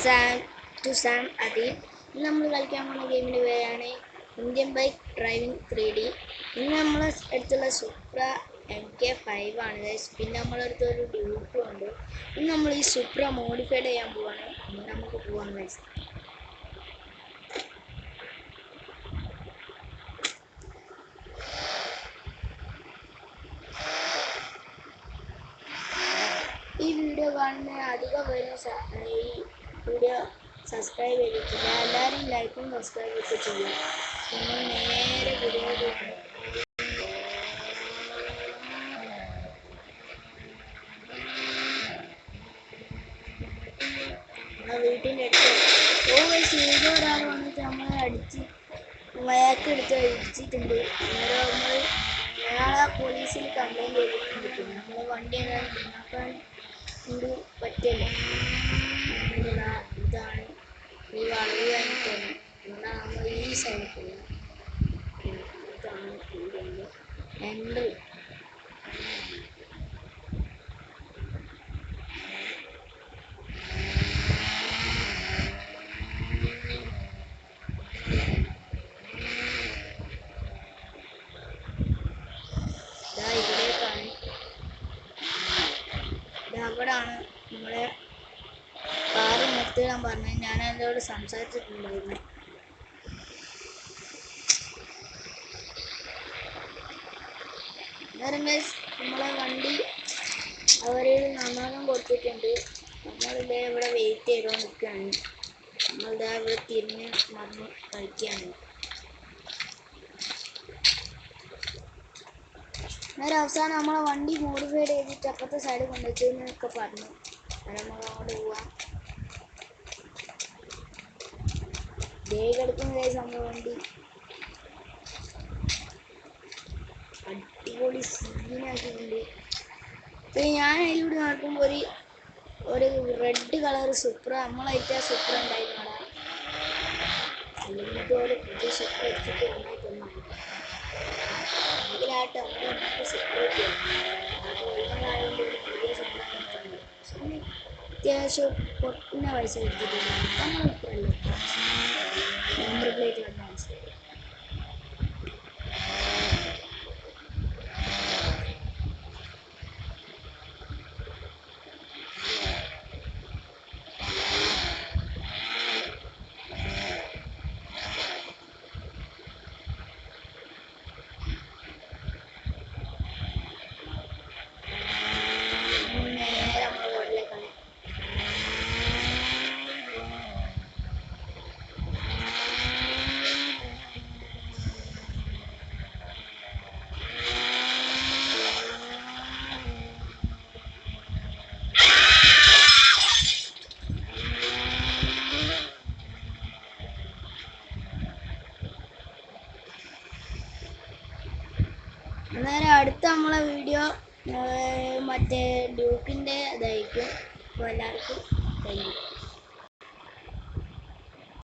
Sam Adeen. ഇന്ന് നമ്മൾ കളിക്കാൻ പോകുന്ന ഗെയിമിൻ്റെ പേരാണ് ഇന്ത്യൻ ബൈക്ക് ഡ്രൈവിംഗ് 3D. ഇന്ന് നമ്മൾ അടുത്തുള്ള സുപ്ര MK5 ആണ് ഗൈസ്. പിന്നെ നമ്മളടുത്ത് ഒരു ഡ്യൂക്കും ഉണ്ട്. ഇന്ന് നമ്മൾ ഈ സുപ്ര മോഡിഫൈഡ് ചെയ്യാൻ പോവാണ്. ഇന്ന് നമുക്ക് പോവാം ഗൈസ്. ഈ വീഡിയോ കാണുന്ന അധികം പേരും ഈ വീഡിയോ സബ്സ്ക്രൈബ് ചെയ്തിട്ടില്ല. എല്ലാവരും ലൈക്കും സബ്സ്ക്രൈബും ഒക്കെ ചെയ്യും. നമ്മൾ നേരെ വീഡിയോയിലാണ്. നമ്മളെ വീട്ടിൻ്റെ അടുത്ത് വീഡിയോ ഒരാൾ വന്നിട്ട് നമ്മളെ അടിച്ച് വയക്കെടുത്ത് അടിച്ചിട്ടുണ്ട്. അന്നേരം നമ്മൾ അയാളെ പോലീസിൽ കംപ്ലൈൻറ്റ് ചെയ്തിട്ടുണ്ട്. നമ്മൾ വണ്ടി നന്നാക്കാൻ കൊണ്ട് പറ്റില്ല. ഇതാണ് ഈ വളവ് കഴിഞ്ഞിട്ടാണ് അതുകൊണ്ടാണ് നമ്മൾ ഈ സൈഡിൽ പോകുന്നത്. ഇതാണ് വീടിൻ്റെ എൻട്രി. ഇവിടേക്കാണ്, അവിടാണ് നമ്മളെ കാറ് നിർത്തിയിടാൻ പറഞ്ഞത്. ഞാൻ അതിനോട് സംസാരിച്ചിട്ടുണ്ടായിരുന്നു. അന്നേരം ഗൈസ് നമ്മളെ വണ്ടി അവരിൽ നന്നാക്കാൻ കൊടുത്തിട്ടുണ്ട്. നമ്മളിതേ ഇവിടെ വെയിറ്റ് ചെയ്തുകൊണ്ട് നിൽക്കുകയാണ്. നമ്മളിതാ ഇവിടെ തിരിഞ്ഞ് മറന്ന് കളിക്കുകയാണ്. അന്നേരം അവസാനം നമ്മളെ വണ്ടി മോഡിഫൈഡ് ചെയ്തിട്ട് അപ്പുറത്തെ സൈഡ് കൊണ്ടുവച്ചെന്നൊക്കെ പറഞ്ഞു. അന്നേരം നമ്മൾ അങ്ങോട്ട് പോവാം. എടുക്കുന്ന സംഭവം വണ്ടി അടിപൊളി സീനാക്കിയിട്ടുണ്ട്. പിന്നെ ഞാൻ അതിലൂടെ നടക്കുമ്പോൾ ഒരു റെഡ് കളർ സുപ്ര നമ്മളായിട്ട് ആ സുപ്ര ഉണ്ടായിരുന്നു അവിടെ. അല്ലെങ്കിൽ പോലെ പുതിയ സുപ്ര എടുത്തിട്ട് നന്നായിട്ടൊന്നാണ് ഇതിലായിട്ട് നമുക്ക് സെപ്പറേറ്റ് ചെയ്യാം. ആയതുകൊണ്ട് ഒരു പുതിയ സാധനം അത്യാവശ്യം പൊട്ടുന്ന പൈസ എടുത്തിട്ടുണ്ട്. നമ്മളിപ്പോഴല്ലേ നമ്പർ പ്ലേറ്റ് കണ്ട മനസ്സിലായി. അന്നേരം അടുത്ത നമ്മളെ വീഡിയോ മറ്റേ ഡ്യൂക്കിൻ്റെ ഇതായിരിക്കും. അപ്പോൾ എല്ലാവർക്കും താങ്ക് യു.